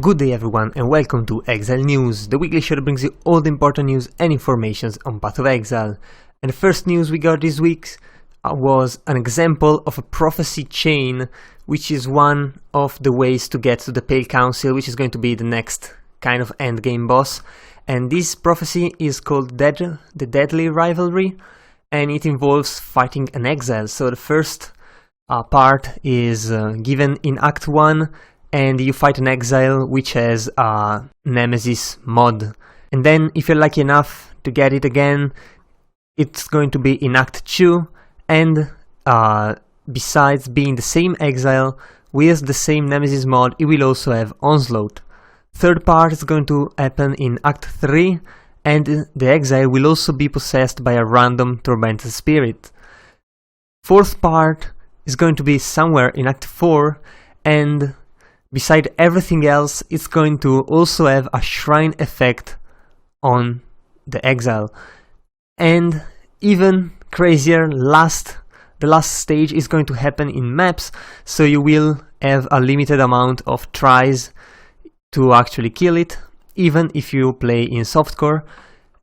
Good day everyone and welcome to Exile News, the weekly show that brings you all the important news and information on Path of Exile. And the first news we got this week was an example of a prophecy chain, which is one of the ways to get to the Pale Council, which is going to be the next kind of endgame boss. And this prophecy is called the Deadly Rivalry, and it involves fighting an exile. So the first part is given in Act 1, and you fight an exile which has a Nemesis mod. And then if you're lucky enough to get it again, it's going to be in Act 2, and besides being the same exile with the same Nemesis mod, it will also have Onslaught. Third part is going to happen in Act 3, and the exile will also be possessed by a random tormented spirit. Fourth part is going to be somewhere in Act 4, and beside everything else, it's going to also have a shrine effect on the exile. And even crazier, the last stage is going to happen in maps, so you will have a limited amount of tries to actually kill it, even if you play in softcore.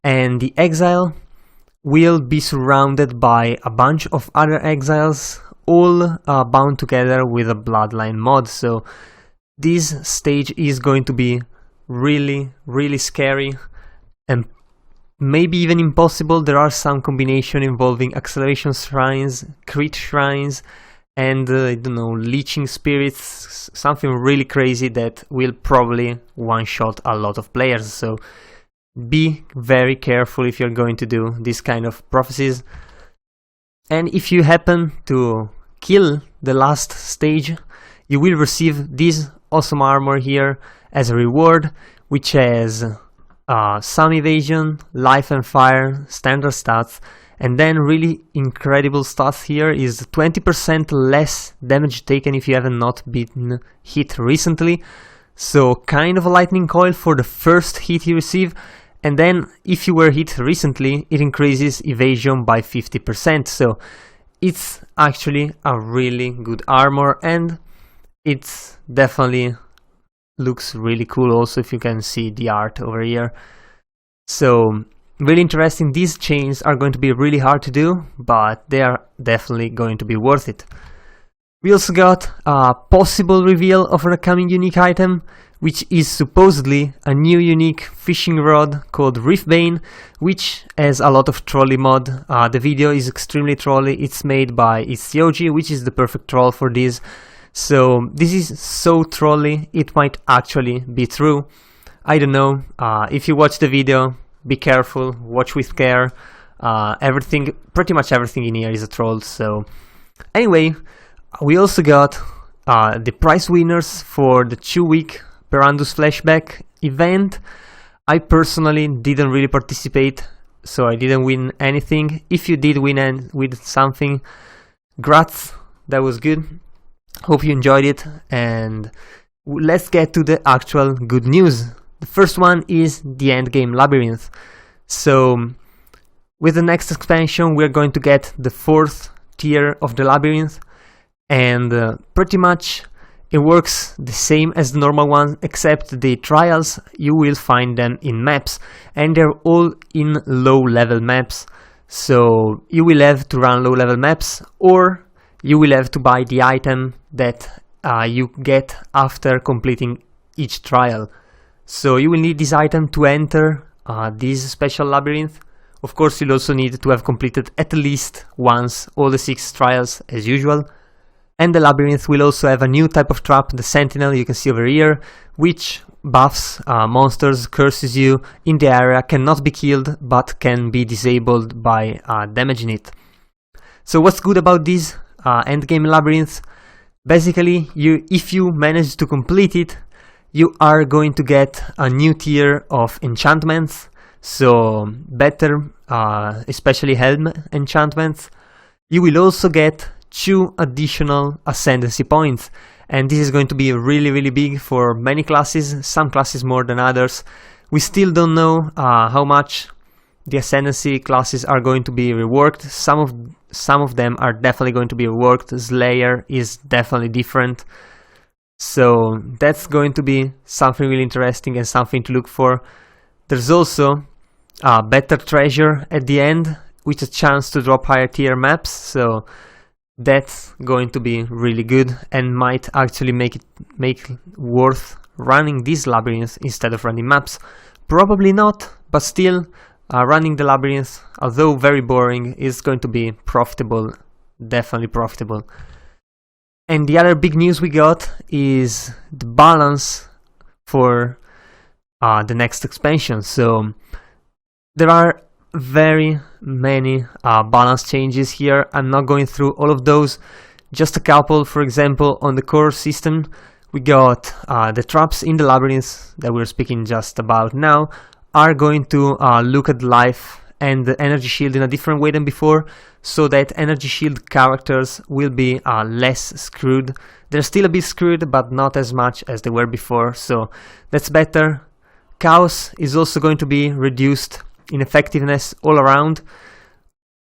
And the exile will be surrounded by a bunch of other exiles, all bound together with a bloodline mod. So this stage is going to be really scary and maybe even impossible. There are some combination involving acceleration shrines, crit shrines, and I don't know, leeching spirits, something really crazy that will probably one-shot a lot of players. So be very careful if you're going to do this kind of prophecies. And if you happen to kill the last stage, you will receive this awesome armor here as a reward, which has some evasion, life and fire, standard stats, and then really incredible stats here is 20% less damage taken if you haven't not been hit recently. So kind of a lightning coil for the first hit you receive, and then if you were hit recently, it increases evasion by 50%. So it's actually a really good armor, and it's definitely looks really cool also, if you can see the art over here. So really interesting. These chains are going to be really hard to do, but they are definitely going to be worth it. We also got a possible reveal of an upcoming unique item, which is supposedly a new unique fishing rod called Reefbane, which has a lot of trolley mod. The video is extremely trolly. It's made by It's which is the perfect troll for this. So this is so trolly, it might actually be true. I don't know. If you watch the video, be careful, watch with care. Pretty much everything in here is a troll. So anyway, we also got the prize winners for the 2-week Perandus flashback event. I personally didn't really participate, so I didn't win anything. If you did win with something, grats, that was good. Hope you enjoyed it, and let's get to the actual good news. The first one is the Endgame labyrinth. So with the next expansion we're going to get the 4th tier of the labyrinth, and pretty much it works the same as the normal one, except the trials, you will find them in maps, and they're all in low level maps. So you will have to run low level maps, or you will have to buy the item that you get after completing each trial. So you will need this item to enter this special labyrinth. Of course, you'll also need to have completed at least once all the 6 trials as usual. And the labyrinth will also have a new type of trap, the Sentinel, you can see over here, which buffs monsters, curses you in the area, cannot be killed, but can be disabled by damaging it. So what's good about this endgame labyrinth? Basically, if you manage to complete it, you are going to get a new tier of enchantments, so better, especially helm enchantments. You will also get 2 additional ascendancy points, and this is going to be really big for many classes, some classes more than others. We still don't know how much the ascendancy classes are going to be reworked. Some of them are definitely going to be reworked. Slayer is definitely different. So that's going to be something really interesting and something to look for. There's also a better treasure at the end with a chance to drop higher tier maps, so that's going to be really good and might actually make worth running these labyrinths instead of running maps. Probably not, but still, running the labyrinth, although very boring, is going to be profitable, definitely profitable. And the other big news we got is the balance for the next expansion. So there are very many balance changes here. I'm not going through all of those, just a couple. For example, on the core system, we got the traps in the labyrinth that we're speaking just about now are going to look at life and the energy shield in a different way than before, so that energy shield characters will be less screwed. They're still a bit screwed, but not as much as they were before, so that's better. Chaos is also going to be reduced in effectiveness all around,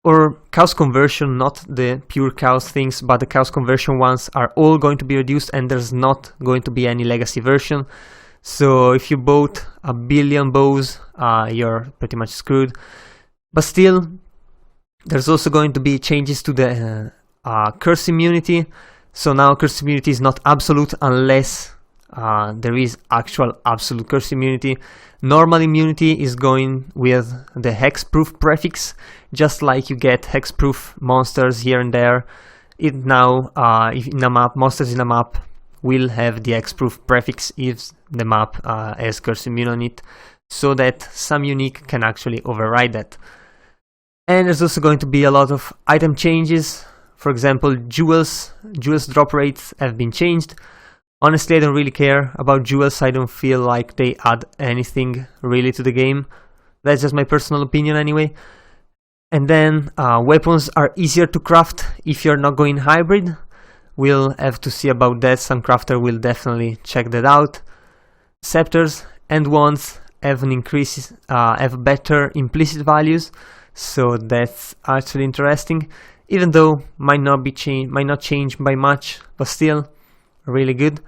or chaos conversion, not the pure chaos things, but the chaos conversion ones are all going to be reduced, and there's not going to be any legacy version. So if you bought a billion bows, you're pretty much screwed. But still, there's also going to be changes to the curse immunity. So now curse immunity is not absolute unless there is actual absolute curse immunity. Normal immunity is going with the hexproof prefix, just like you get hexproof monsters here and there. It now, if in a map, monsters in a map will have the hexproof prefix if the map has curse immune on it, so that some unique can actually override that. And there's also going to be a lot of item changes. For example, jewels drop rates have been changed. Honestly, I don't really care about jewels. I don't feel like they add anything really to the game. That's just my personal opinion anyway. And then weapons are easier to craft if you're not going hybrid. We'll have to see about that. Some crafter will definitely check that out. Scepters and wands have an increase, have better implicit values, so that's actually interesting. Even though might not change by much, but still really good.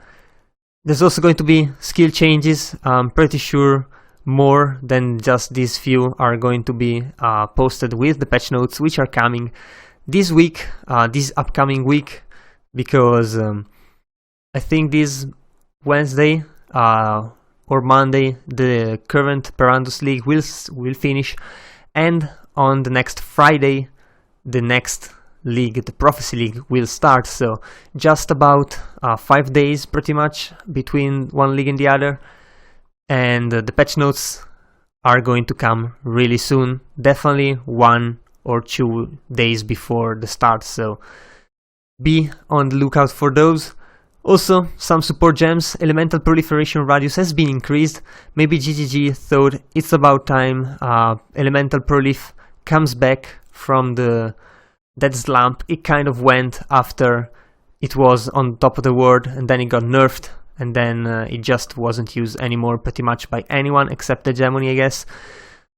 There's also going to be skill changes. I'm pretty sure more than just these few are going to be posted with the patch notes, which are coming this week, this upcoming week, because I think this Wednesday or Monday the current Perandus League will finish, and on the next Friday the next league, the Prophecy League, will start. So just about 5 days pretty much between one league and the other, and the patch notes are going to come really soon, definitely 1 or 2 days before the start, so be on the lookout for those. Also, some support gems. Elemental proliferation radius has been increased. Maybe GGG thought it's about time elemental prolif comes back from that slump it kind of went after it was on top of the world, and then it got nerfed, and then it just wasn't used anymore pretty much by anyone except the Hegemony, I guess.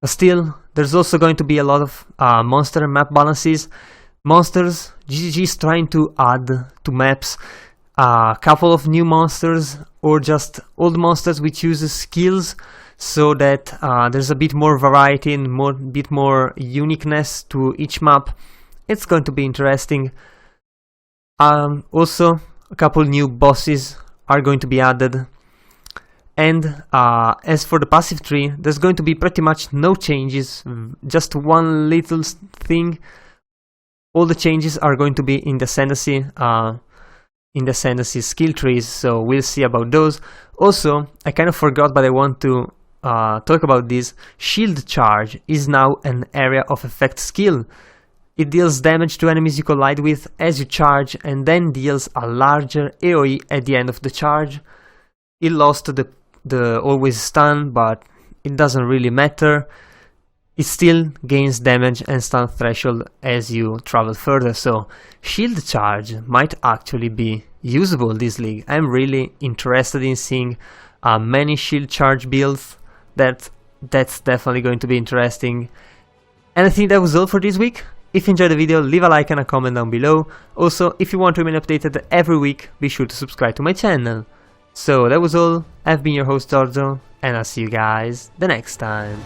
But still, there's also going to be a lot of monster and map balances. Monsters, GGG is trying to add to maps a couple of new monsters, or just old monsters which uses skills, so that there's a bit more variety and bit more uniqueness to each map. It's going to be interesting. Also, a couple new bosses are going to be added. And as for the passive tree, there's going to be pretty much no changes, just one little thing. All the changes are going to be in the ascendancy skill trees, so we'll see about those. Also, I kind of forgot, but I want to talk about this. Shield charge is now an area of effect skill. It deals damage to enemies you collide with as you charge, and then deals a larger AoE at the end of the charge. It lost the always stun, but it doesn't really matter. It still gains damage and stun threshold as you travel further, so shield charge might actually be usable this league. I'm really interested in seeing many shield charge builds. That's definitely going to be interesting. And I think that was all for this week. If you enjoyed the video, leave a like and a comment down below. Also, if you want to remain updated every week, be sure to subscribe to my channel. So that was all. I've been your host Giorgio, and I'll see you guys the next time.